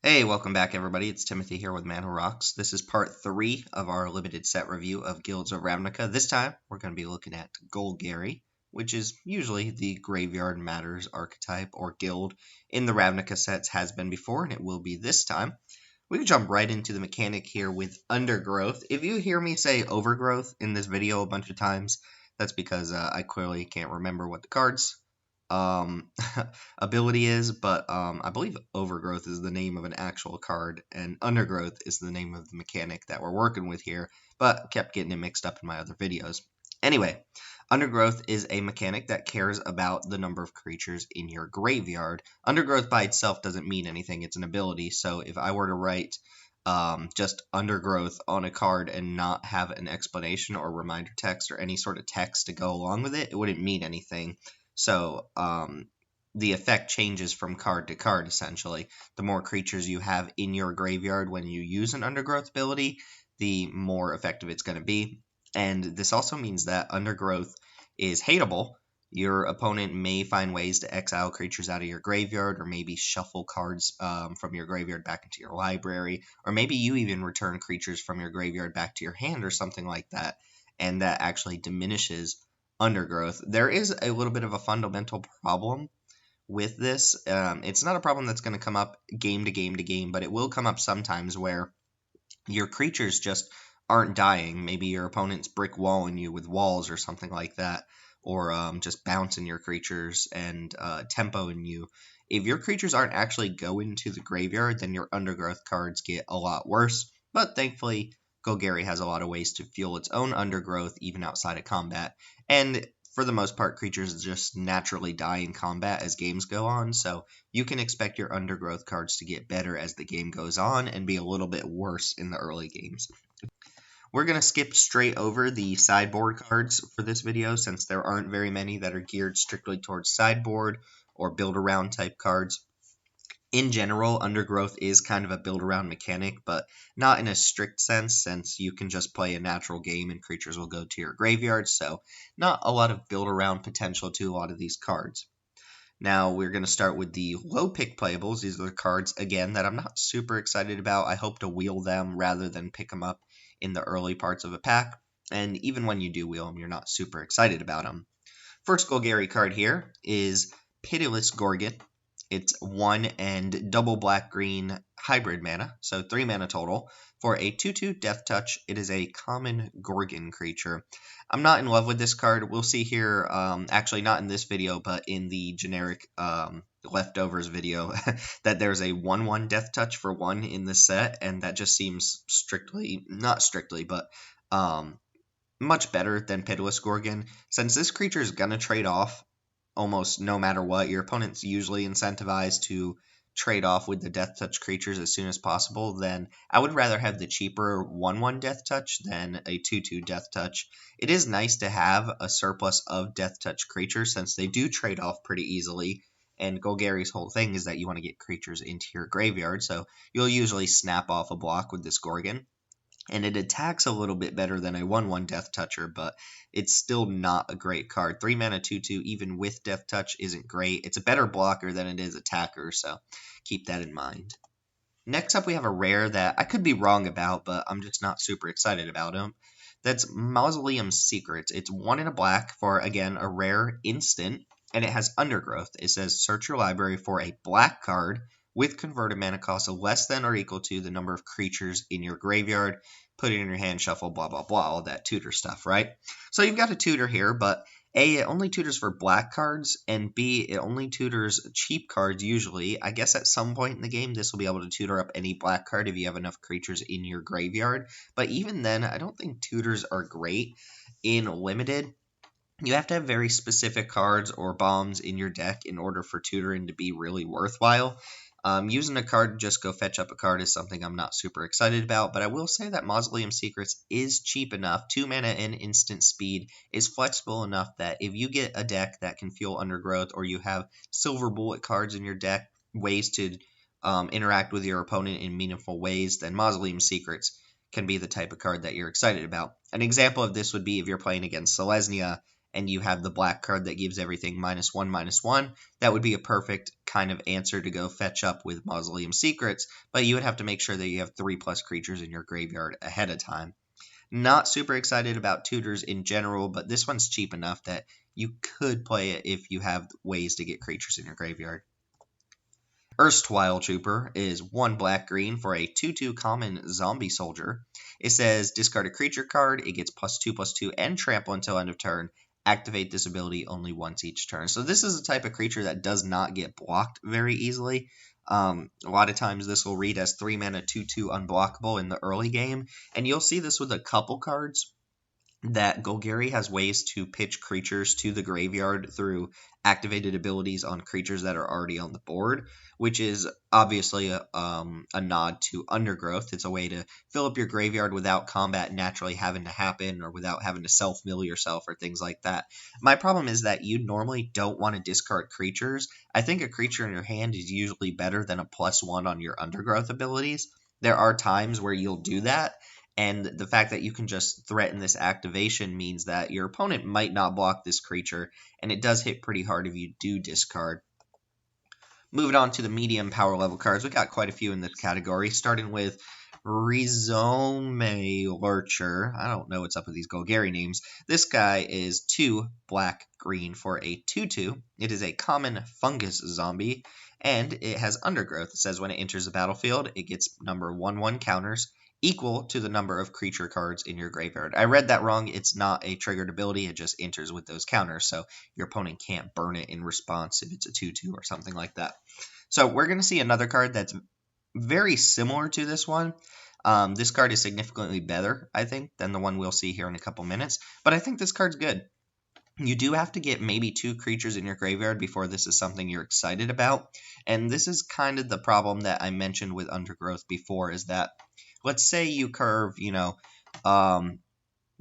Hey, welcome back everybody. It's Timothy here with Man Who Rocks. This is part 3 of our limited set review of Guilds of Ravnica. This time, we're going to be looking at Golgari, which is usually the Graveyard Matters archetype or guild in the Ravnica sets, has been before, and it will be this time. We can jump right into the mechanic here with Undergrowth. If you hear me say Overgrowth in this video a bunch of times, that's because I clearly can't remember what the cards um, ability is, but I believe Overgrowth is the name of an actual card, and Undergrowth is the name of the mechanic that we're working with here, but kept getting it mixed up in my other videos. Anyway, Undergrowth is a mechanic that cares about the number of creatures in your graveyard. Undergrowth by itself doesn't mean anything, it's an ability, so if I were to write just Undergrowth on a card and not have an explanation or reminder text or any sort of text to go along with it, it wouldn't mean anything. So the effect changes from card to card, essentially. The more creatures you have in your graveyard when you use an Undergrowth ability, the more effective it's going to be. And this also means that Undergrowth is hateable. Your opponent may find ways to exile creatures out of your graveyard, or maybe shuffle cards from your graveyard back into your library, or maybe you even return creatures from your graveyard back to your hand or something like that, and that actually diminishes Undergrowth. There is a little bit of a fundamental problem with this. It's not a problem that's going to come up game to game to game, but it will come up sometimes where your creatures just aren't dying. Maybe your opponent's brick walling you with walls or something like that, or just bouncing your creatures and tempoing you. If your creatures aren't actually going to the graveyard, then your Undergrowth cards get a lot worse, but thankfully Golgari has a lot of ways to fuel its own Undergrowth even outside of combat, and for the most part, creatures just naturally die in combat as games go on, so you can expect your Undergrowth cards to get better as the game goes on and be a little bit worse in the early games. We're going to skip straight over the sideboard cards for this video since there aren't very many that are geared strictly towards sideboard or build-around type cards. In general, Undergrowth is kind of a build-around mechanic, but not in a strict sense, since you can just play a natural game and creatures will go to your graveyard, so not a lot of build-around potential to a lot of these cards. Now, we're going to start with the low-pick playables. These are the cards, again, that I'm not super excited about. I hope to wheel them rather than pick them up in the early parts of a pack, and even when you do wheel them, you're not super excited about them. First Golgari card here is Pitiless Gorgon. It's 1 and double black-green hybrid mana, so 3 mana total. For a 2/2 Death Touch, it is a common Gorgon creature. I'm not in love with this card. We'll see here, actually not in this video, but in the generic leftovers video, that there's a 1/1 Death Touch for 1 in this set, and that just seems not strictly, but much better than Pitiless Gorgon. Since this creature is going to trade off almost no matter what, your opponent's usually incentivized to trade off with the Death Touch creatures as soon as possible, then I would rather have the cheaper 1/1 Death Touch than a 2/2 Death Touch. It is nice to have a surplus of Death Touch creatures since they do trade off pretty easily, and Golgari's whole thing is that you want to get creatures into your graveyard, so you'll usually snap off a block with this Gorgon. And it attacks a little bit better than a 1/1 Death Toucher, but it's still not a great card. 3 mana 2/2, even with Death Touch, isn't great. It's a better blocker than it is attacker, so keep that in mind. Next up, we have a rare that I could be wrong about, but I'm just not super excited about him. That's Mausoleum Secrets. It's 1 and a black for, again, a rare instant, and it has Undergrowth. It says, search your library for a black card with converted mana cost of less than or equal to the number of creatures in your graveyard. Put it in your hand, shuffle, blah, blah, blah, all that tutor stuff, right? So you've got a tutor here, but A, it only tutors for black cards, and B, it only tutors cheap cards usually. I guess at some point in the game, this will be able to tutor up any black card if you have enough creatures in your graveyard. But even then, I don't think tutors are great. In Limited, you have to have very specific cards or bombs in your deck in order for tutoring to be really worthwhile. Using a card to just go fetch up a card is something I'm not super excited about, but I will say that Mausoleum Secrets is cheap enough. 2 mana and instant speed is flexible enough that if you get a deck that can fuel Undergrowth, or you have silver bullet cards in your deck, ways to interact with your opponent in meaningful ways, then Mausoleum Secrets can be the type of card that you're excited about. An example of this would be if you're playing against Selesnya and you have the black card that gives everything -1/-1, that would be a perfect kind of answer to go fetch up with Mausoleum Secrets, but you would have to make sure that you have 3+ creatures in your graveyard ahead of time. Not super excited about tutors in general, but this one's cheap enough that you could play it if you have ways to get creatures in your graveyard. Erstwhile Trooper is 1 black-green for a 2/2 common zombie soldier. It says discard a creature card, it gets +2/+2 and trample until end of turn. Activate this ability only once each turn. So this is a type of creature that does not get blocked very easily. A lot of times this will read as 3 mana 2/2 unblockable in the early game, and you'll see this with a couple cards that Golgari has ways to pitch creatures to the graveyard through activated abilities on creatures that are already on the board, which is obviously a nod to Undergrowth. It's a way to fill up your graveyard without combat naturally having to happen or without having to self-mill yourself or things like that. My problem is that you normally don't want to discard creatures. I think a creature in your hand is usually better than a +1 on your Undergrowth abilities. There are times where you'll do that, and the fact that you can just threaten this activation means that your opponent might not block this creature, and it does hit pretty hard if you do discard. Moving on to the medium power level cards, we got quite a few in this category, starting with Rizzo Lurcher. I don't know what's up with these Golgari names. This guy is 2 black-green for a 2/2. It is a common fungus zombie, and it has Undergrowth. It says when it enters the battlefield, it gets number 1/1 counters, equal to the number of creature cards in your graveyard. I read that wrong. It's not a triggered ability. It just enters with those counters, so your opponent can't burn it in response if it's a 2/2 or something like that. So we're going to see another card that's very similar to this one. This card is significantly better, I think, than the one we'll see here in a couple minutes, but I think this card's good. You do have to get maybe 2 creatures in your graveyard before this is something you're excited about, and this is kind of the problem that I mentioned with Undergrowth before, is that let's say you curve,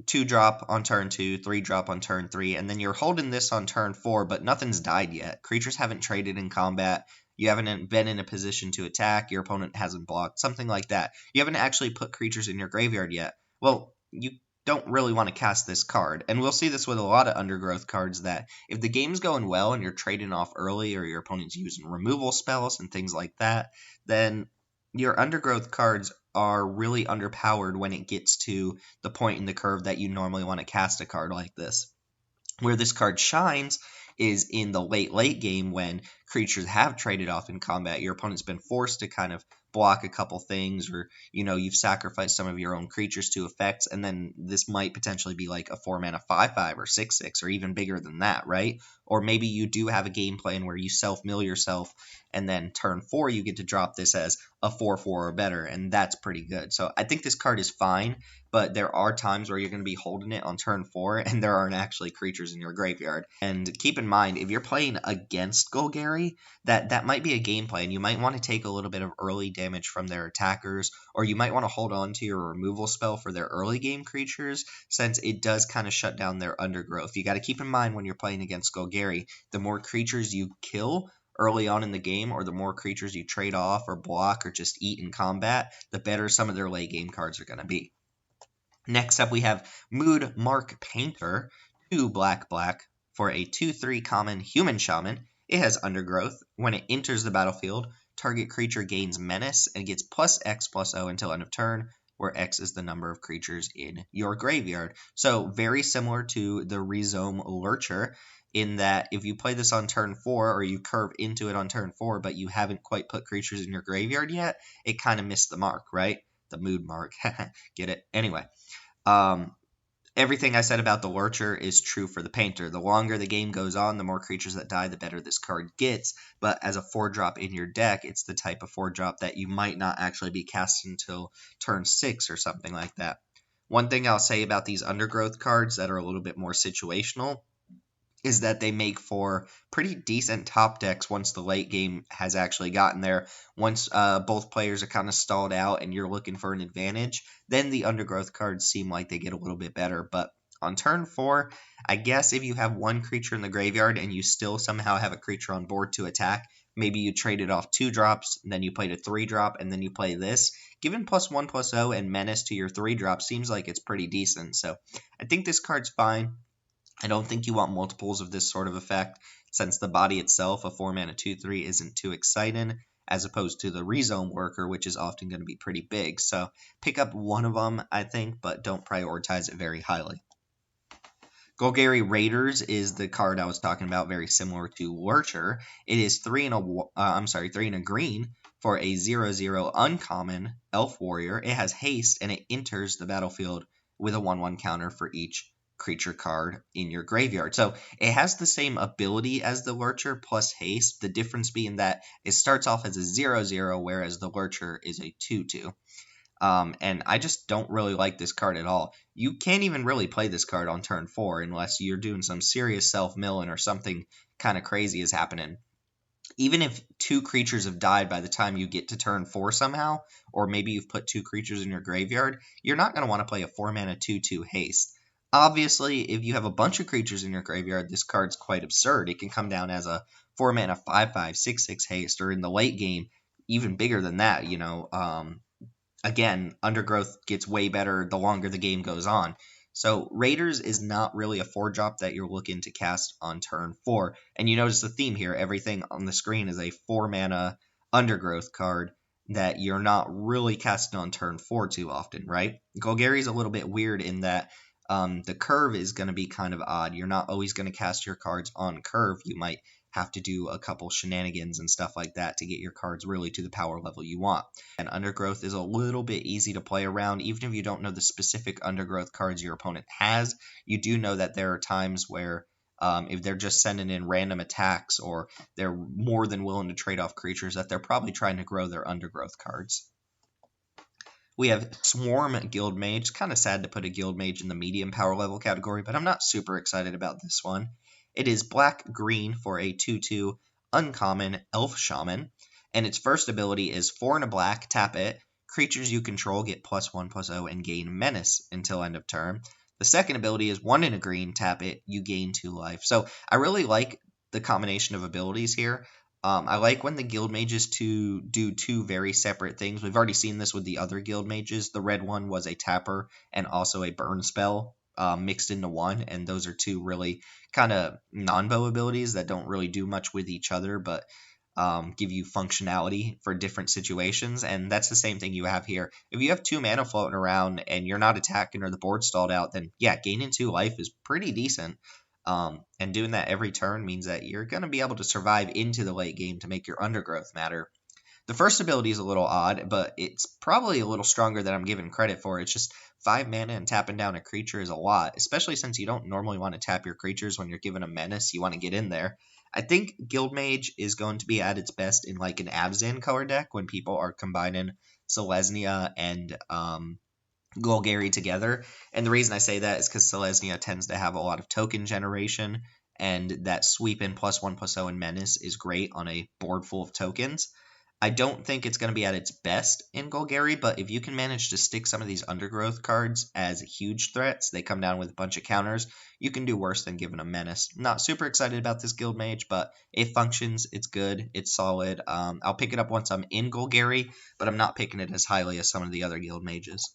2-drop on turn 2, 3-drop on turn 3, and then you're holding this on turn 4, but nothing's died yet. Creatures haven't traded in combat. You haven't been in a position to attack. Your opponent hasn't blocked. Something like that. You haven't actually put creatures in your graveyard yet. Well, you don't really want to cast this card. And we'll see this with a lot of Undergrowth cards, that if the game's going well and you're trading off early, or your opponent's using removal spells and things like that, then your Undergrowth cards are really underpowered when it gets to the point in the curve that you normally want to cast a card like this. Where this card shines is in the late game when creatures have traded off in combat. Your opponent's been forced to kind of block a couple things, or you've sacrificed some of your own creatures to effects, and then this might potentially be like a 4-mana 5/5 or 6/6 or even bigger than that, right? Or maybe you do have a game plan where you self-mill yourself, and then turn 4 you get to drop this as a 4/4 or better, and that's pretty good. So I think this card is fine, but there are times where you're going to be holding it on turn 4 and there aren't actually creatures in your graveyard. And keep in mind, if you're playing against Golgari, that might be a game plan. You might want to take a little bit of early damage from their attackers, or you might want to hold on to your removal spell for their early game creatures, since it does kind of shut down their Undergrowth. You got to keep in mind when you're playing against Golgari, the more creatures you kill early on in the game, or the more creatures you trade off or block or just eat in combat, the better some of their late game cards are going to be. Next up, we have Moodmark Painter, 2 black for a 2/3 common human shaman. It has Undergrowth. When it enters the battlefield, target creature gains menace and gets +X/+0 until end of turn, where X is the number of creatures in your graveyard. So very similar to the Rizzo Lurcher, in that if you play this on turn 4, or you curve into it on turn 4, but you haven't quite put creatures in your graveyard yet, it kind of missed the mark, right? The Moodmark. Get it? Anyway. Everything I said about the Lurcher is true for the Painter. The longer the game goes on, the more creatures that die, the better this card gets. But as a 4-drop in your deck, it's the type of 4-drop that you might not actually be casting until turn 6 or something like that. One thing I'll say about these Undergrowth cards that are a little bit more situational is that they make for pretty decent top decks once the late game has actually gotten there. Once both players are kind of stalled out and you're looking for an advantage, then the Undergrowth cards seem like they get a little bit better. But on turn 4, I guess if you have 1 creature in the graveyard and you still somehow have a creature on board to attack, maybe you traded off 2 drops, and then you played a 3-drop, and then you play this, giving +1/+0 and menace to your 3-drop seems like it's pretty decent. So I think this card's fine. I don't think you want multiples of this sort of effect, since the body itself, a 4-mana 2/3, isn't too exciting, as opposed to the Rezone Worker, which is often going to be pretty big. So pick up one of them, I think, but don't prioritize it very highly. Golgari Raiders is the card I was talking about, very similar to Lurcher. It is 3 and a green for a 0/0 uncommon Elf Warrior. It has haste, and it enters the battlefield with a 1/1 counter for each creature card in your graveyard. So it has the same ability as the Lurcher plus haste, the difference being that it starts off as a 0/0, whereas the Lurcher is a 2/2. And I just don't really like this card at all. You can't even really play this card on turn 4 unless you're doing some serious self-milling or something kind of crazy is happening. Even if 2 creatures have died by the time you get to turn 4 somehow, or maybe you've put 2 creatures in your graveyard, you're not going to want to play a 4-mana 2/2 haste. Obviously, if you have a bunch of creatures in your graveyard, this card's quite absurd. It can come down as a 4-mana 5/5, 6/6 haste, or in the late game, even bigger than that, Again, Undergrowth gets way better the longer the game goes on. So Raiders is not really a 4-drop that you're looking to cast on turn 4. And you notice the theme here. Everything on the screen is a 4-mana Undergrowth card that you're not really casting on turn 4 too often, right? Golgari is a little bit weird in that the curve is going to be kind of odd. You're not always going to cast your cards on curve. You might have to do a couple shenanigans and stuff like that to get your cards really to the power level you want. And Undergrowth is a little bit easy to play around. Even if you don't know the specific Undergrowth cards your opponent has, you do know that there are times where if they're just sending in random attacks or they're more than willing to trade off creatures, that they're probably trying to grow their Undergrowth cards. We have Swarm Guildmage. Kind of sad to put a Guildmage in the medium power level category, but I'm not super excited about this one. It is black-green for a 2/2 uncommon Elf Shaman, and its first ability is 4 and a black, tap it. Creatures you control get +1/+0 and gain Menace until end of turn. The second ability is 1 and a green, tap it, you gain 2 life. So I really like the combination of abilities here. I like when the guild mages do 2 very separate things. We've already seen this with the other guild mages. The red one was a tapper and also a burn spell mixed into one, and those are 2 really kind of non-bow abilities that don't really do much with each other, but give you functionality for different situations, and that's the same thing you have here. If you have 2 mana floating around and you're not attacking or the board's stalled out, then yeah, gaining 2 life is pretty decent. And doing that every turn means that you're going to be able to survive into the late game to make your Undergrowth matter. The first ability is a little odd, but it's probably a little stronger than I'm giving credit for. It's just 5 mana and tapping down a creature is a lot, especially since you don't normally want to tap your creatures when you're given a menace. You want to get in there. I think Guildmage is going to be at its best in like an Abzan color deck when people are combining Selesnya and Golgari together. And the reason I say that is because Selesnya tends to have a lot of token generation, and that sweep in +1/+0 and menace is great on a board full of tokens. I don't think it's going to be at its best in Golgari, but if you can manage to stick some of these Undergrowth cards as huge threats, they come down with a bunch of counters, you can do worse than giving a menace. Not super excited about this guild mage, but it functions, it's good, it's solid. I'll pick it up once I'm in Golgari, but I'm not picking it as highly as some of the other guild mages.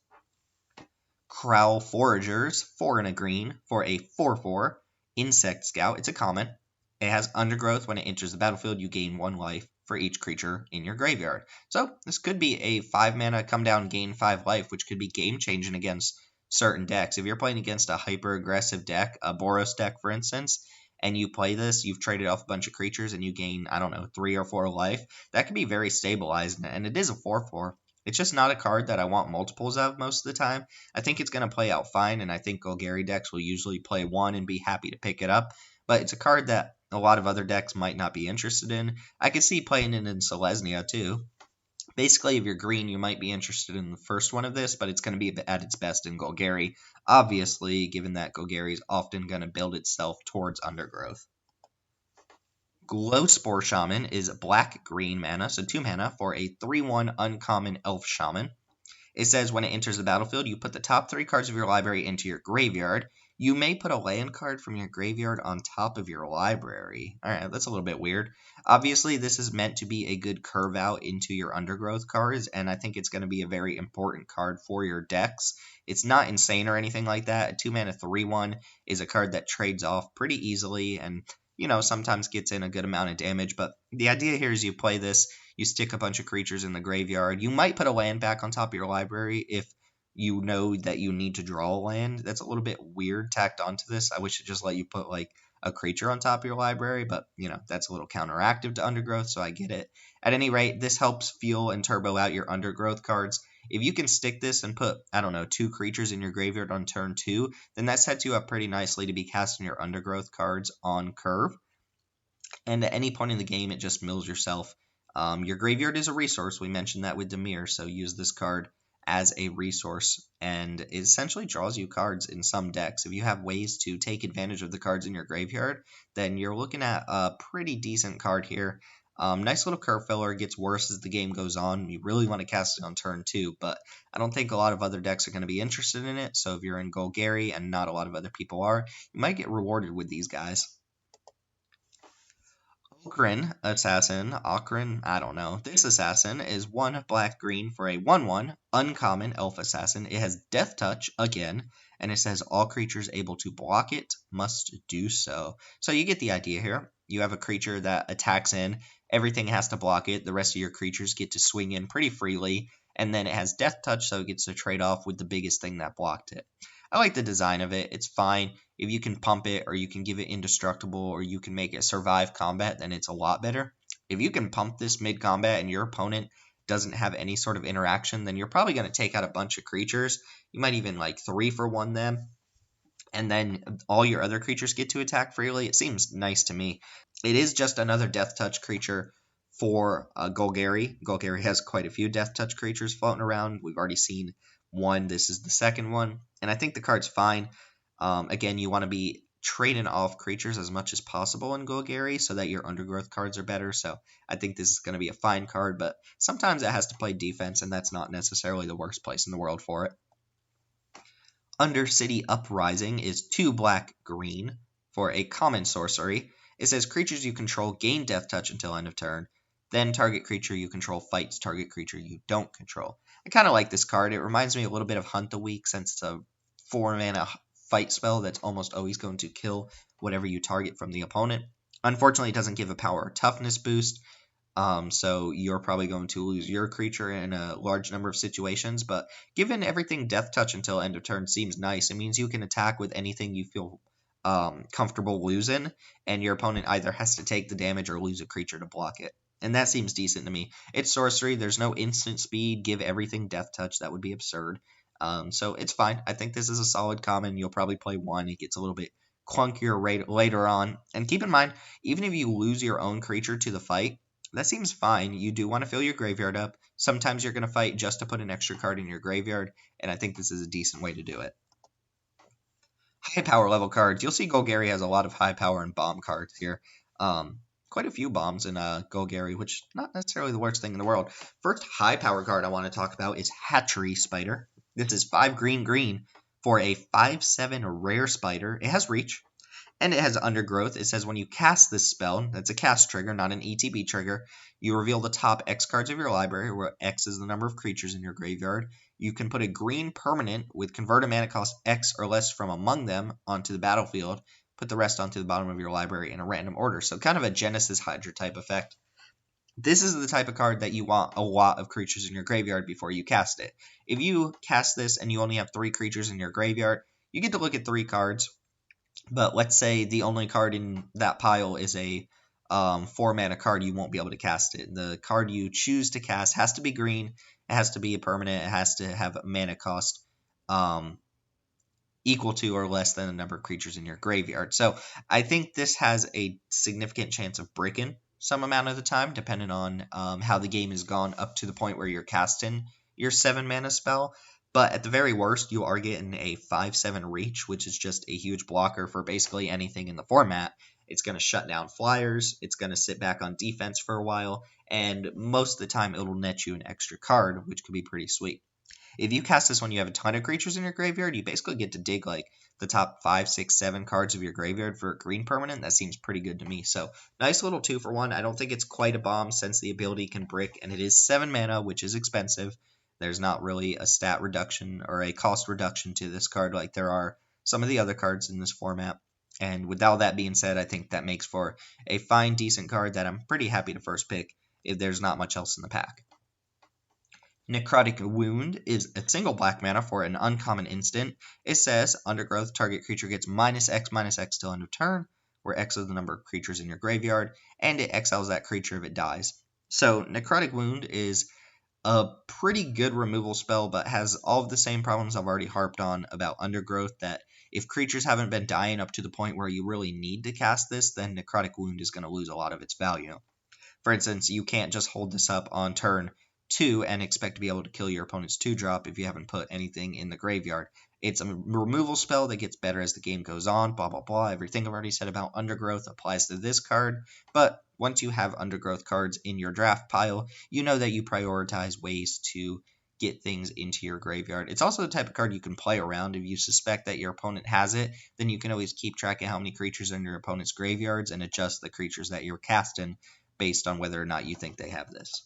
Foragers, 4 and a green for a 4/4 Insect Scout. It's a common. It has Undergrowth. When it enters the battlefield, you gain 1 life for each creature in your graveyard. So this could be a 5 mana come down, gain 5 life, which could be game changing against certain decks. If you're playing against a hyper aggressive deck, a Boros deck for instance, and you play this, you've traded off a bunch of creatures and you gain, I don't know, 3 or 4 life, that could be very stabilized, and it is a 4/4. It's just not a card that I want multiples of most of the time. I think it's going to play out fine, and I think Golgari decks will usually play 1 and be happy to pick it up, but it's a card that a lot of other decks might not be interested in. I could see playing it in Selesnya too. Basically, if you're green, you might be interested in the first one of this, but it's going to be at its best in Golgari, obviously, given that Golgari is often going to build itself towards Undergrowth. Spore Shaman is black-green mana, so 2 mana for a 3/1 uncommon Elf Shaman. It says when it enters the battlefield, you put the top 3 cards of your library into your graveyard. You may put a land card from your graveyard on top of your library. Alright, that's a little bit weird. Obviously, this is meant to be a good curve out into your Undergrowth cards, and I think it's going to be a very important card for your decks. It's not insane or anything like that. A 2-mana 3/1 is a card that trades off pretty easily and, sometimes gets in a good amount of damage, but the idea here is you play this, you stick a bunch of creatures in the graveyard. You might put a land back on top of your library if you know that you need to draw a land. That's a little bit weird tacked onto this. I wish it just let you put like a creature on top of your library, but that's a little counteractive to Undergrowth, so I get it. At any rate, this helps fuel and turbo out your Undergrowth cards. If you can stick this and put, I don't know, 2 creatures in your graveyard on turn 2, then that sets you up pretty nicely to be casting your Undergrowth cards on curve. And at any point in the game, it just mills yourself. Your graveyard is a resource. We mentioned that with Dimir, so use this card as a resource, and it essentially draws you cards in some decks. If you have ways to take advantage of the cards in your graveyard, then you're looking at a pretty decent card here. Nice little curve filler. It gets worse as the game goes on. You really want to cast it on turn 2, but I don't think a lot of other decks are going to be interested in it, so if you're in Golgari and not a lot of other people are, you might get rewarded with these guys. Okran Assassin, I don't know. This assassin is 1 black-green for a 1/1 uncommon elf assassin. It has Death Touch again, and it says all creatures able to block it must do so. So you get the idea here. You have a creature that attacks in, everything has to block it, the rest of your creatures get to swing in pretty freely, and then it has Death Touch, so it gets to trade off with the biggest thing that blocked it. I like the design of it. It's fine. If you can pump it, or you can give it indestructible, or you can make it survive combat, then it's a lot better. If you can pump this mid-combat and your opponent doesn't have any sort of interaction, then you're probably going to take out a bunch of creatures. You might even like 3-for-1 them, and then all your other creatures get to attack freely. It seems nice to me. It is just another Death Touch creature for Golgari. Golgari has quite a few Death Touch creatures floating around. We've already seen one. This is the second one, and I think the card's fine. Again, you want to be trading off creatures as much as possible in Golgari so that your Undergrowth cards are better, so I think this is going to be a fine card, but sometimes it has to play defense, and that's not necessarily the worst place in the world for it. Undercity Uprising is 2 black-green for a common sorcery. It says creatures you control gain Death Touch until end of turn, then target creature you control fights target creature you don't control. I kind of like this card. It reminds me a little bit of Hunt the Weak, since it's a 4-mana fight spell that's almost always going to kill whatever you target from the opponent. Unfortunately, it doesn't give a power or toughness boost, so you're probably going to lose your creature in a large number of situations, but given everything Death Touch until end of turn seems nice. It means you can attack with anything you feel comfortable losing, and your opponent either has to take the damage or lose a creature to block it. And that seems decent to me. It's sorcery. There's no instant speed. Give everything Death Touch. That would be absurd. So it's fine. I think this is a solid common. You'll probably play one. It gets a little bit clunkier later on. And keep in mind, even if you lose your own creature to the fight, that seems fine. You do want to fill your graveyard up. Sometimes you're going to fight just to put an extra card in your graveyard, and I think this is a decent way to do it. High power level cards. You'll see Golgari has a lot of high power and bomb cards here. Quite a few bombs in Golgari, which is not necessarily the worst thing in the world. First high power card I want to talk about is Hatchery Spider. This is 5 green for a 5/7 rare spider. It has reach, and it has Undergrowth. It says when you cast this spell, that's a cast trigger, not an ETB trigger, you reveal the top X cards of your library, where X is the number of creatures in your graveyard. You can put a green permanent with converted mana cost X or less from among them onto the battlefield. Put the rest onto the bottom of your library in a random order. So kind of a Genesis Hydra type effect. This is the type of card that you want a lot of creatures in your graveyard before you cast it. If you cast this and you only have 3 creatures in your graveyard, you get to look at 3 cards. But let's say the only card in that pile is a 4-mana card, you won't be able to cast it. The card you choose to cast has to be green, it has to be a permanent, it has to have a mana cost equal to or less than the number of creatures in your graveyard. So I think this has a significant chance of breaking some amount of the time, depending on how the game has gone up to the point where you're casting your 7-mana spell. But at the very worst, you are getting a 5/7 reach, which is just a huge blocker for basically anything in the format. It's going to shut down flyers, it's going to sit back on defense for a while, and most of the time it'll net you an extra card, which could be pretty sweet. if you cast this when you have a ton of creatures in your graveyard, you basically get to dig like the top 5, 6, 7 cards of your graveyard for a green permanent. That seems pretty good to me. So nice little 2-for-1. I don't think it's quite a bomb since the ability can brick, and it is 7 mana, which is expensive. There's not really a stat reduction or a cost reduction to this card like there are some of the other cards in this format. And with all that being said, I think that makes for a fine, decent card that I'm pretty happy to first pick if there's not much else in the pack. Necrotic Wound is a single black mana for an uncommon instant. It says, Undergrowth, target creature gets -X till end of turn, where X is the number of creatures in your graveyard, and it exiles that creature if it dies. So Necrotic Wound is a pretty good removal spell, but has all of the same problems I've already harped on about Undergrowth, that if creatures haven't been dying up to the point where you really need to cast this, then Necrotic Wound is going to lose a lot of its value. For instance, you can't just hold this up on turn 2 and expect to be able to kill your opponent's 2-drop if you haven't put anything in the graveyard. It's a removal spell that gets better as the game goes on, blah blah blah. Everything I've already said about Undergrowth applies to this card, but once you have Undergrowth cards in your draft pile, you know that you prioritize ways to get things into your graveyard. It's also the type of card you can play around. If you suspect that your opponent has it, then you can always keep track of how many creatures are in your opponent's graveyards and adjust the creatures that you're casting based on whether or not you think they have this.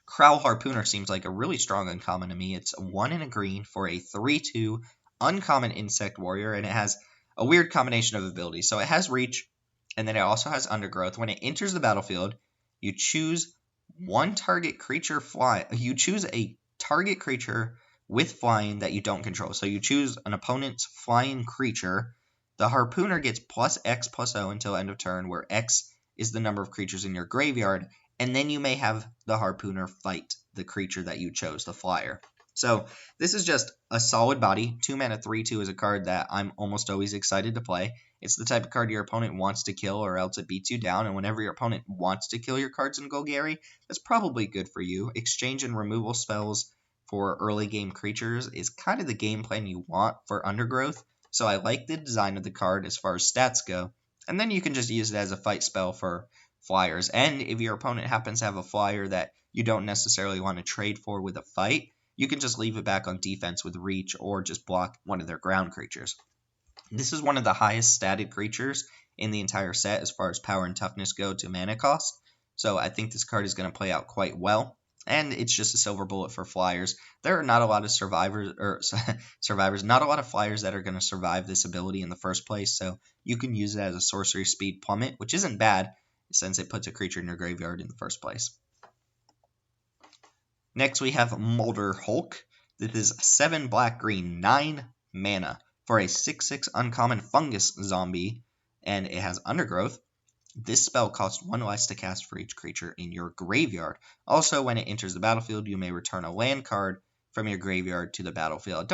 Harpooner seems like a really strong uncommon to me. It's 1 and a green for a 3/2 uncommon insect warrior, and it has a weird combination of abilities. So it has reach, and then it also has Undergrowth. When it enters the battlefield, you choose one target creature You choose a target creature with flying that you don't control. So you choose an opponent's flying creature. The Harpooner gets +X+0 until end of turn, where X is the number of creatures in your graveyard, and then you may have the Harpooner fight the creature that you chose, the flyer. So this is just a solid body. 2 mana 3/2 is a card that I'm almost always excited to play. It's the type of card your opponent wants to kill, or else it beats you down, and whenever your opponent wants to kill your cards in Golgari, that's probably good for you. Exchange and removal spells for early game creatures is kind of the game plan you want for Undergrowth, so I like the design of the card as far as stats go, and then you can just use it as a fight spell for flyers. And if your opponent happens to have a flyer that you don't necessarily want to trade for with a fight, you can just leave it back on defense with reach or just block one of their ground creatures. This is one of the highest statted creatures in the entire set as far as power and toughness go to mana cost, so I think this card is going to play out quite well. And it's just a silver bullet for flyers. There are not a lot of not a lot of flyers that are going to survive this ability in the first place, so you can use it as a sorcery speed plummet, which isn't bad since it puts a creature in your graveyard in the first place. Next we have Molder Hulk. This is 7 black-green, 9 mana for a 6/6 uncommon fungus zombie, and it has Undergrowth. This spell costs 1 less to cast for each creature in your graveyard. Also, when it enters the battlefield, you may return a land card from your graveyard to the battlefield.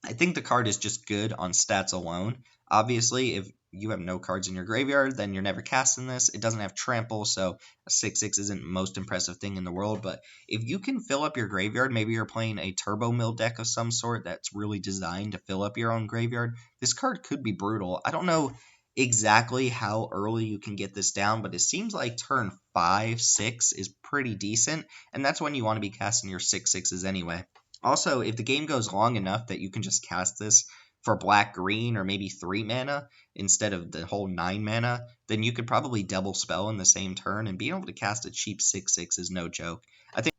I think the card is just good on stats alone. Obviously, if you have no cards in your graveyard, then you're never casting this. It doesn't have trample, so a 6/6 isn't the most impressive thing in the world. But if you can fill up your graveyard, maybe you're playing a turbo mill deck of some sort that's really designed to fill up your own graveyard, this card could be brutal. I don't know exactly how early you can get this down, but it seems like turn 5, 6 is pretty decent, and that's when you want to be casting your 6/6s anyway. Also, if the game goes long enough that you can just cast this for black-green or maybe 3 mana instead of the whole 9 mana, then you could probably double spell in the same turn, and being able to cast a cheap 6/6 is no joke. I think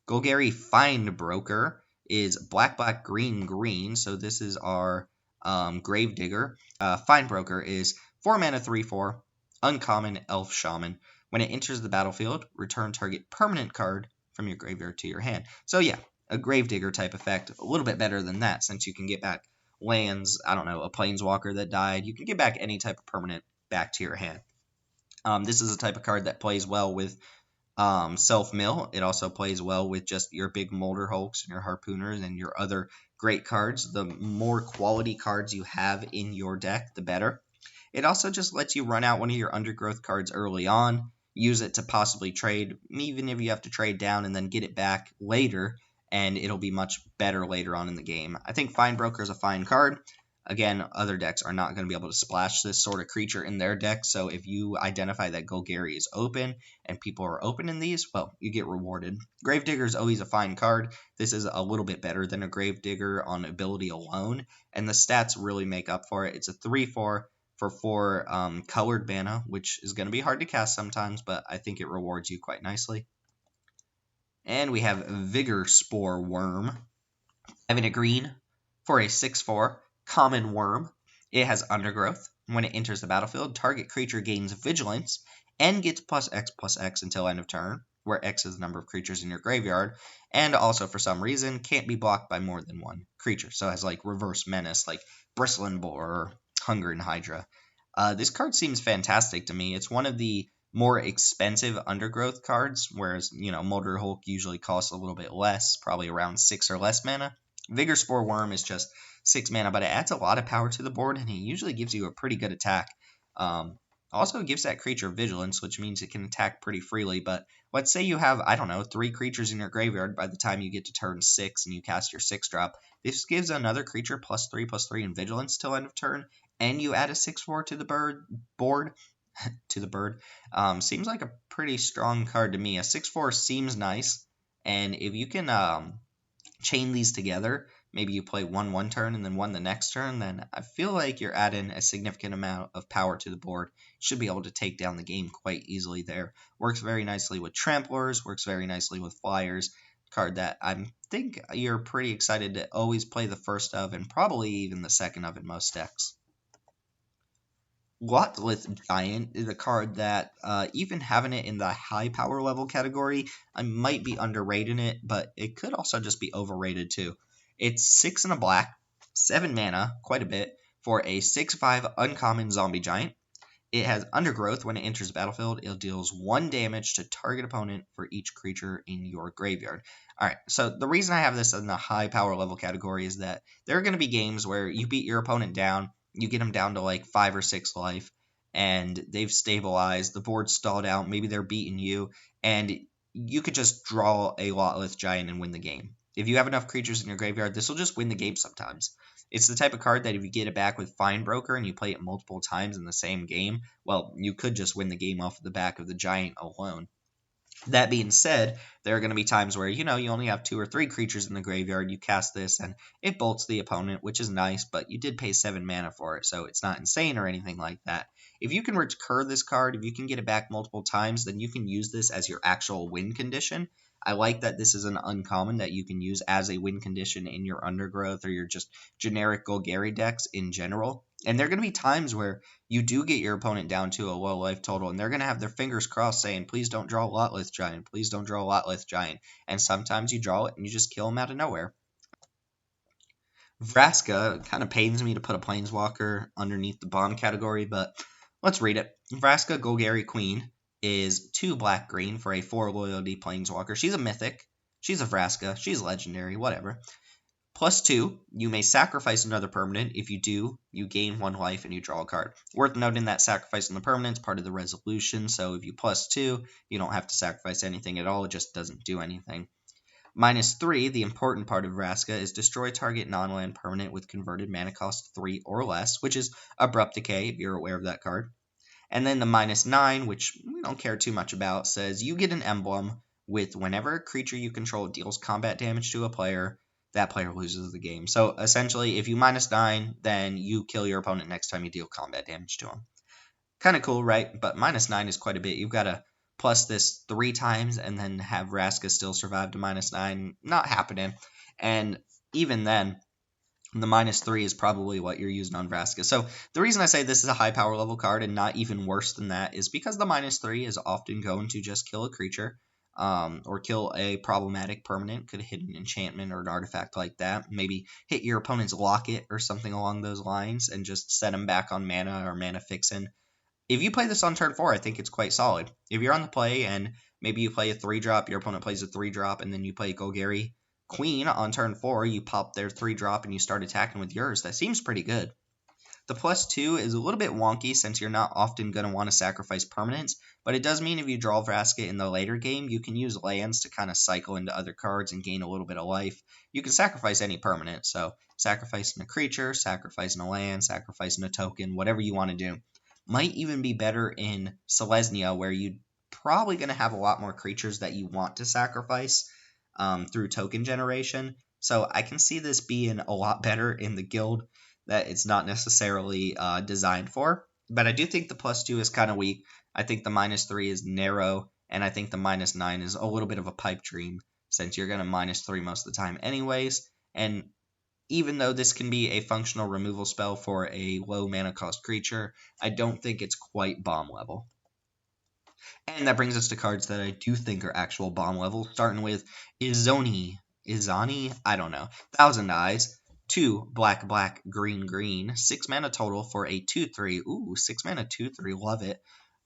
Golgari Finebroker is black, green, so this is our Gravedigger. Finebroker is 4 mana 3/4, uncommon Elf Shaman. When it enters the battlefield, return target permanent card from your graveyard to your hand. So yeah, a Gravedigger type effect, a little bit better than that, since you can get back lands, I don't know, a Planeswalker that died. You can get back any type of permanent back to your hand. This is a type of card that plays well with self-mill. It also plays well with just your big Molder Hulks and your Harpooners and your other great cards. The more quality cards you have in your deck, the better. It also just lets you run out one of your Undergrowth cards early on, use it to possibly trade, even if you have to trade down, and then get it back later, and it'll be much better later on in the game. I think Finebroker is a fine card. Again, other decks are not going to be able to splash this sort of creature in their deck, so if you identify that Golgari is open and people are opening these, well, you get rewarded. Gravedigger is always a fine card. This is a little bit better than a Gravedigger on ability alone, and the stats really make up for it. It's a 3/4 for 4 colored mana, which is going to be hard to cast sometimes, but I think it rewards you quite nicely. And we have Vigor Spore Worm. Having a green for a 6/4 common worm. It has Undergrowth. When it enters the battlefield, target creature gains Vigilance and gets +X/+X until end of turn, where X is the number of creatures in your graveyard, and also for some reason can't be blocked by more than one creature. So it has like Reverse Menace, like Bristling Boar or Hungering Hydra. This card seems fantastic to me. It's one of the more expensive Undergrowth cards, whereas, Motor Hulk usually costs a little bit less, probably around 6 or less mana. Vigor Spore Worm is just 6 mana, but it adds a lot of power to the board, and it usually gives you a pretty good attack. Also gives that creature Vigilance, which means it can attack pretty freely, but let's say you have, 3 creatures in your graveyard by the time you get to turn 6 and you cast your 6-drop. This gives another creature +3/+3 in Vigilance till end of turn, and you add a 6/4 to the board. To the bird. Seems like a pretty strong card to me. A 6/4 seems nice, and if you can chain these together, maybe you play one turn and then one the next turn, then I feel like you're adding a significant amount of power to the board. Should be able to take down the game quite easily there. Works very nicely with Tramplers, works very nicely with Flyers. Card that I think you're pretty excited to always play the first of, and probably even the second of in most decks. Lotlith Giant is a card that, even having it in the high power level category, I might be underrating it, but it could also just be overrated too. It's 6 and a black, 7 mana, quite a bit, for a 6/5 uncommon zombie giant. It has Undergrowth. When it enters the battlefield, it deals 1 damage to target opponent for each creature in your graveyard. Alright, so the reason I have this in the high power level category is that there are going to be games where you beat your opponent down, you get them down to like 5 or 6 life, and they've stabilized, the board's stalled out, maybe they're beating you, and you could just draw a Lotlith Giant and win the game. If you have enough creatures in your graveyard, this will just win the game sometimes. It's the type of card that if you get it back with Fine Broker and you play it multiple times in the same game, well, you could just win the game off of the back of the Giant alone. That being said, there are going to be times where, you only have 2 or 3 creatures in the graveyard, you cast this, and it bolts the opponent, which is nice, but you did pay 7 mana for it, so it's not insane or anything like that. If you can recur this card, if you can get it back multiple times, then you can use this as your actual win condition. I like that this is an uncommon that you can use as a win condition in your Undergrowth or your just generic Golgari decks in general. And there are going to be times where you do get your opponent down to a low life total, and they're going to have their fingers crossed saying, please don't draw a Lotlith Giant, please don't draw a Lotlith Giant. And sometimes you draw it and you just kill them out of nowhere. Braska, kind of pains me to put a Planeswalker underneath the bomb category, but let's read it. Braska Golgari Queen is 2 black-green for a 4 loyalty Planeswalker. She's a mythic. She's a Vraska. She's legendary, whatever. +2, you may sacrifice another permanent. If you do, you gain 1 life and you draw a card. Worth noting that sacrificing the permanent is part of the resolution, so if you +2, you don't have to sacrifice anything at all. It just doesn't do anything. -3, the important part of Vraska, is destroy target non-land permanent with converted mana cost 3 or less, which is Abrupt Decay, if you're aware of that card. And then the -9, which we don't care too much about, says you get an emblem with whenever a creature you control deals combat damage to a player, that player loses the game. So essentially, if you -9, then you kill your opponent next time you deal combat damage to them. Kind of cool, right? But -9 is quite a bit. You've got to plus this 3 times and then have Vraska still survive to -9. Not happening. And even then, the -3 is probably what you're using on Vraska. So the reason I say this is a high power level card and not even worse than that is because the -3 is often going to just kill a creature or kill a problematic permanent. Could hit an enchantment or an artifact like that. Maybe hit your opponent's locket or something along those lines and just set them back on mana or mana fixin'. If you play this on turn 4, I think it's quite solid. If you're on the play and maybe you play a 3-drop, your opponent plays a 3-drop, and then you play Golgari Queen on turn 4, you pop their 3-drop and you start attacking with yours. That seems pretty good. The +2 is a little bit wonky since you're not often going to want to sacrifice permanents, but it does mean if you draw Braska in the later game, you can use lands to kind of cycle into other cards and gain a little bit of life. You can sacrifice any permanent, so sacrificing a creature, sacrificing a land, sacrificing a token, whatever you want to do. Might even be better in Selesnya, where you're probably going to have a lot more creatures that you want to sacrifice through token generation. So I can see this being a lot better in the guild that it's not necessarily designed for. But I do think the +2 is kind of weak. I think the -3 is narrow, and I think the -9 is a little bit of a pipe dream since you're going to -3 most of the time anyways. And even though this can be a functional removal spell for a low mana cost creature, I don't think it's quite bomb level. And that brings us to cards that I do think are actual bomb level, starting with Izani, I don't know. Thousand Eyes, 2 black, black, green, green, 6 mana total for a 2/3. Ooh, 6 mana 2/3, love it.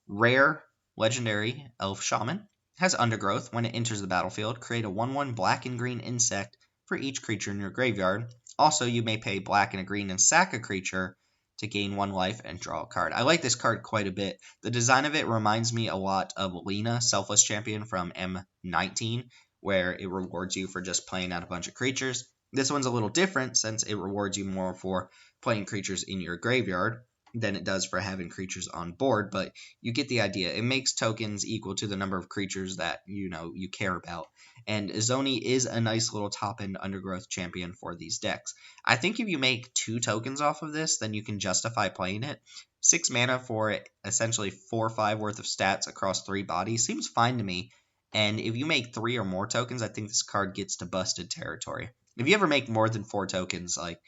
Rare, legendary, Elf Shaman. Has Undergrowth. When it enters the battlefield, create a 1/1 black and green insect for each creature in your graveyard. Also, you may pay black and a green and sack a creature to gain 1 life and draw a card. I like this card quite a bit. The design of it reminds me a lot of Lena, Selfless Champion from M19, where it rewards you for just playing out a bunch of creatures. This one's a little different since it rewards you more for playing creatures in your graveyard than it does for having creatures on board, but you get the idea. It makes tokens equal to the number of creatures that you care about. And Izoni is a nice little top-end Undergrowth champion for these decks. I think if you make 2 tokens off of this, then you can justify playing it. 6 mana for essentially 4 or 5 worth of stats across 3 bodies seems fine to me. And if you make 3 or more tokens, I think this card gets to busted territory. If you ever make more than 4 tokens, like,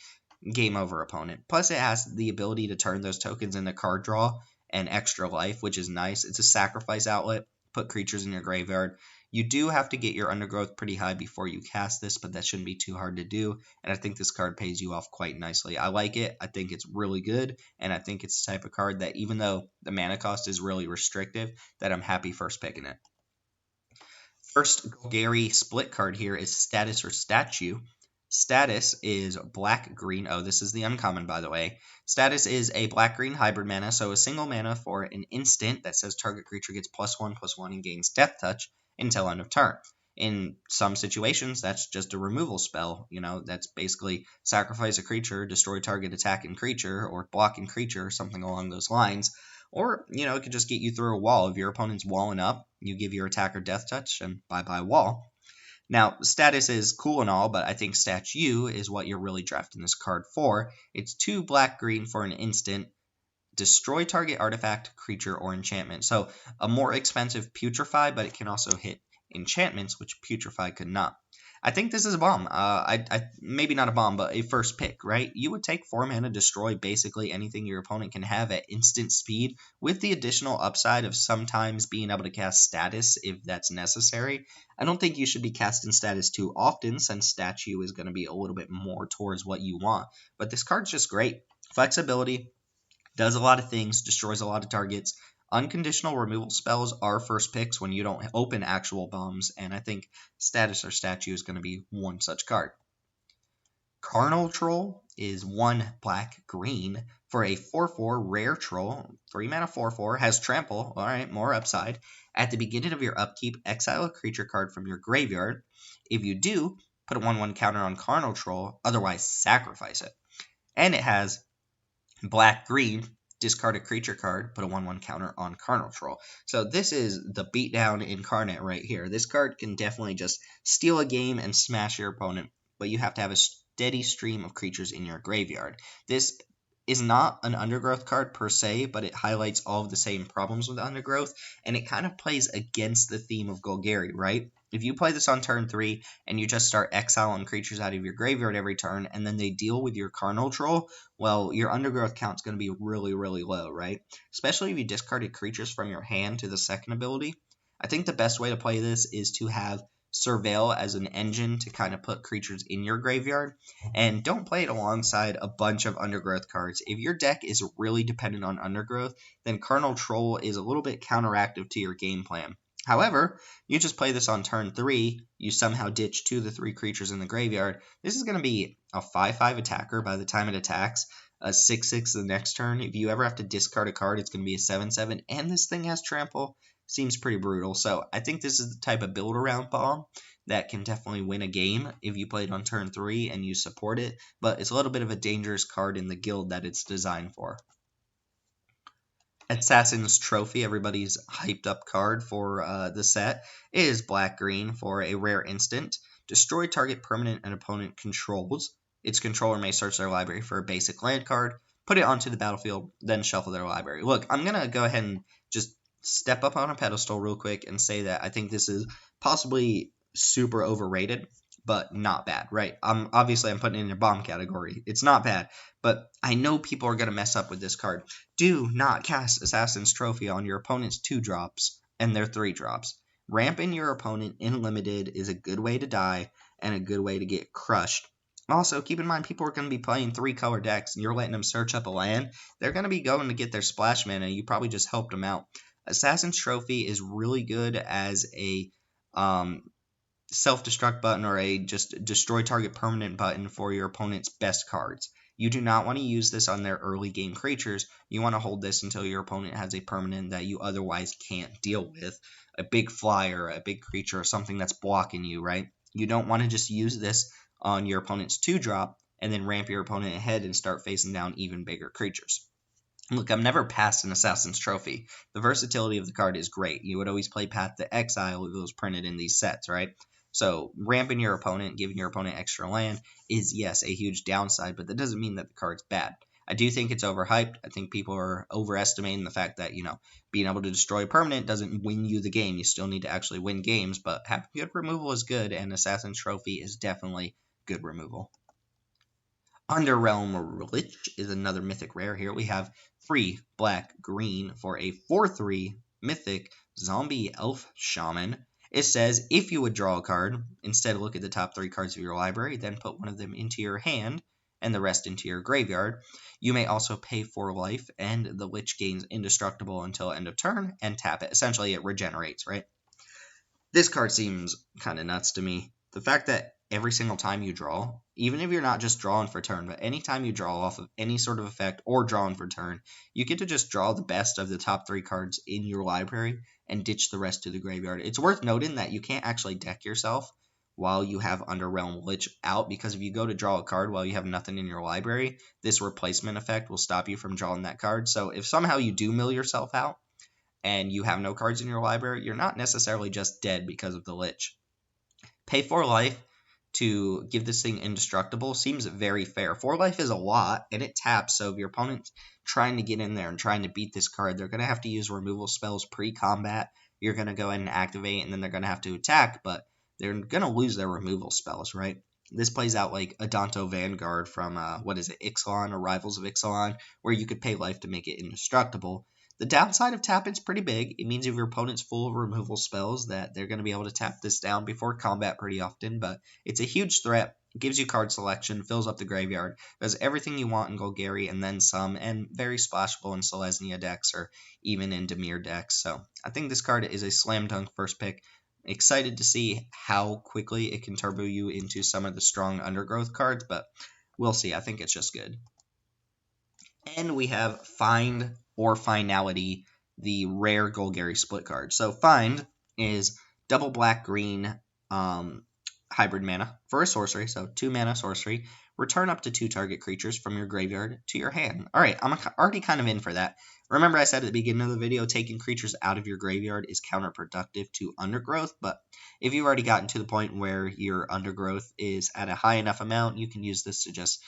game over opponent. Plus, it has the ability to turn those tokens into card draw and extra life, which is nice. It's a sacrifice outlet. Put creatures in your graveyard. You do have to get your Undergrowth pretty high before you cast this, but that shouldn't be too hard to do. And I think this card pays you off quite nicely. I like it. I think it's really good. And I think it's the type of card that even though the mana cost is really restrictive, that I'm happy first picking it. First Golgari split card here is Status or Statue. Status is black-green. Oh, this is the uncommon, by the way. Status is a black-green hybrid mana, so a single mana for an instant that says target creature gets +1/+1 and gains Death Touch until end of turn. In some situations, that's just a removal spell. That's basically sacrifice a creature, destroy target attacking creature, or blocking creature, or something along those lines. Or, it could just get you through a wall. If your opponent's walling up, you give your attacker Death Touch, and bye-bye wall. Now, status is cool and all, but I think statue is what you're really drafting this card for. It's 2 black-green for an instant. Destroy target artifact, creature, or enchantment. So a more expensive Putrefy, but it can also hit enchantments, which Putrefy could not. I think this is a bomb. Maybe not a bomb, but a first pick, right? You would take 4 mana, destroy basically anything your opponent can have at instant speed, with the additional upside of sometimes being able to cast status if that's necessary. I don't think you should be casting status too often, since statue is going to be a little bit more towards what you want. But this card's just great. Flexibility, does a lot of things, destroys a lot of targets. Unconditional removal spells are first picks when you don't open actual bombs, and I think Status or Statue is going to be one such card. Carnal Troll is 1 black-green for a 4/4 rare troll. 3 mana 4/4, has trample, alright, more upside. At the beginning of your upkeep, exile a creature card from your graveyard. If you do, put a 1/1 counter on Carnal Troll, otherwise sacrifice it. And it has black-green, discard a creature card, put a 1/1 counter on Carnal Troll. So this is the beatdown incarnate right here. This card can definitely just steal a game and smash your opponent, but you have to have a steady stream of creatures in your graveyard. This is not an Undergrowth card per se, but it highlights all of the same problems with Undergrowth, and it kind of plays against the theme of Golgari, right? If you play this on turn 3 and you just start exiling creatures out of your graveyard every turn and then they deal with your Carnal Troll, well, your Undergrowth count's going to be really, really low, right? Especially if you discarded creatures from your hand to the second ability. I think the best way to play this is to have Surveil as an engine to kind of put creatures in your graveyard, and don't play it alongside a bunch of Undergrowth cards. If your deck is really dependent on Undergrowth, then Carnal Troll is a little bit counteractive to your game plan. However, you just play this on turn 3, you somehow ditch 2 of the 3 creatures in the graveyard. This is going to be a 5/5 attacker by the time it attacks. a 6/6 the next turn. If you ever have to discard a card, it's going to be a 7/7, and this thing has trample. Seems pretty brutal. So I think this is the type of build around bomb that can definitely win a game if you play it on turn 3 and you support it, but it's a little bit of a dangerous card in the guild that it's designed for. Assassin's Trophy, everybody's hyped up card for the set, is black-green for a rare instant. Destroy target permanent an opponent controls. Its controller may search their library for a basic land card, put it onto the battlefield, then shuffle their library. Look, I'm going to go ahead and just step up on a pedestal real quick and say that I think this is possibly super overrated, but not bad, right? Obviously, I'm putting it in a bomb category. It's not bad, but I know people are going to mess up with this card. Do not cast Assassin's Trophy on your opponent's 2-drops and their 3-drops. Ramping your opponent in limited is a good way to die and a good way to get crushed. Also, keep in mind, people are going to be playing 3-color decks, and you're letting them search up a land. They're going to be going to get their splash mana, and you probably just helped them out. Assassin's Trophy is really good as a self-destruct button or a just destroy target permanent button for your opponent's best cards. You do not want to use this on their early game creatures. You want to hold this until your opponent has a permanent that you otherwise can't deal with. A big flyer, a big creature, or something that's blocking you, right? You don't want to just use this on your opponent's 2-drop and then ramp your opponent ahead and start facing down even bigger creatures. Look, I'm never past an Assassin's Trophy. The versatility of the card is great. You would always play Path to Exile if it was printed in these sets, right? So ramping your opponent, giving your opponent extra land is, yes, a huge downside, but that doesn't mean that the card's bad. I do think it's overhyped. I think people are overestimating the fact that, being able to destroy a permanent doesn't win you the game. You still need to actually win games, but having good removal is good, and Assassin's Trophy is definitely good removal. Underrealm Lich is another mythic rare. Here we have free black-green for a 4/3 mythic zombie Elf Shaman. It says, if you would draw a card, instead look at the top 3 cards of your library, then put one of them into your hand and the rest into your graveyard. You may also pay for life, and the Lich gains indestructible until end of turn, and tap it. Essentially, it regenerates, right? This card seems kind of nuts to me. The fact that every single time you draw, even if you're not just drawing for turn, but anytime you draw off of any sort of effect or drawing for turn, you get to just draw the best of the top 3 cards in your library and ditch the rest to the graveyard. It's worth noting that you can't actually deck yourself while you have Underrealm Lich out, because if you go to draw a card while you have nothing in your library, this replacement effect will stop you from drawing that card. So if somehow you do mill yourself out and you have no cards in your library, you're not necessarily just dead because of the Lich. Pay 4 life to give this thing indestructible seems very fair. 4 life is a lot, and it taps, so if your opponent's trying to get in there and trying to beat this card, they're going to have to use removal spells pre-combat. You're going to go ahead and activate, and then they're going to have to attack, but they're going to lose their removal spells, right? This plays out like Adanto Vanguard from, Ixalan or Rivals of Ixalan, where you could pay life to make it indestructible. The downside of tapping's pretty big. It means if your opponent's full of removal spells that they're going to be able to tap this down before combat pretty often, but it's a huge threat. It gives you card selection, fills up the graveyard, does everything you want in Golgari and then some, and very splashable in Selesnya decks or even in Dimir decks. So I think this card is a slam dunk first pick. Excited to see how quickly it can turbo you into some of the strong Undergrowth cards, but we'll see. I think it's just good. And we have Find or Finality, the rare Golgari split card. So Find is double black-green hybrid mana for a sorcery, so 2 mana sorcery. Return up to 2 target creatures from your graveyard to your hand. Alright, I'm already kind of in for that. Remember I said at the beginning of the video, taking creatures out of your graveyard is counterproductive to Undergrowth, but if you've already gotten to the point where your Undergrowth is at a high enough amount, you can use this to just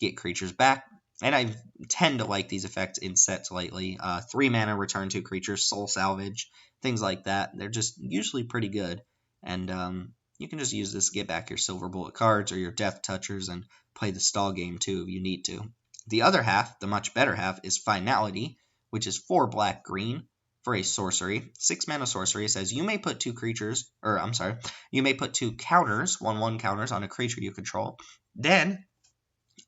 get creatures back. And I tend to like these effects in sets lately. 3 mana return 2 creatures, soul salvage, things like that. They're just usually pretty good. And you can just use this to get back your silver bullet cards or your death touchers and play the stall game too if you need to. The other half, the much better half, is Finality, which is 4 black-green for a sorcery. 6 mana sorcery. It says you may put 2 counters, 1/1 counters on a creature you control. Then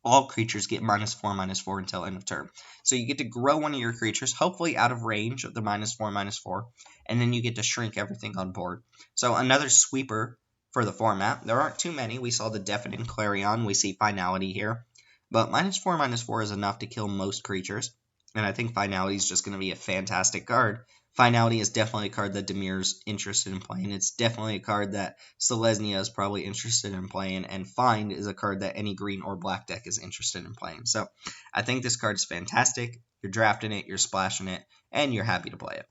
all creatures get -4/-4 until end of turn. So you get to grow one of your creatures, hopefully out of range of the -4/-4, and then you get to shrink everything on board. So another sweeper for the format. There aren't too many. We saw the Deafening Clarion. We see Finality here. but -4/-4 is enough to kill most creatures, and I think Finality is just going to be a fantastic card. Finality is definitely a card that Demir's interested in playing. It's definitely a card that Selesnya is probably interested in playing, and Find is a card that any green or black deck is interested in playing. So I think this card is fantastic. You're drafting it, you're splashing it, and you're happy to play it.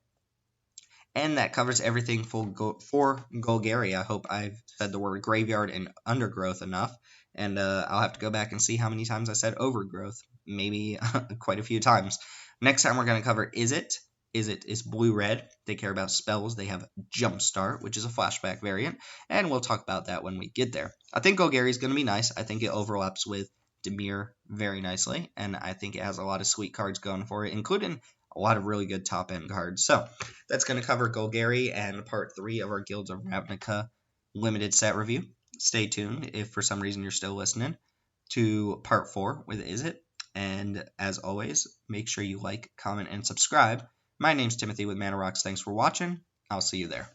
And that covers everything for Golgari. I hope I've said the word graveyard and undergrowth enough. And I'll have to go back and see how many times I said overgrowth. Maybe quite a few times. Next time we're going to cover Is It. Is It is blue-red. They care about spells. They have Jumpstart, which is a flashback variant. And we'll talk about that when we get there. I think Golgari is going to be nice. I think it overlaps with Dimir very nicely. And I think it has a lot of sweet cards going for it, including a lot of really good top-end cards. So that's going to cover Golgari and part 3 of our Guilds of Ravnica limited set review. Stay tuned if for some reason you're still listening to part 4 with Is It. And as always, make sure you like, comment, and subscribe. My name's Timothy with Mana Rocks. Thanks for watching. I'll see you there.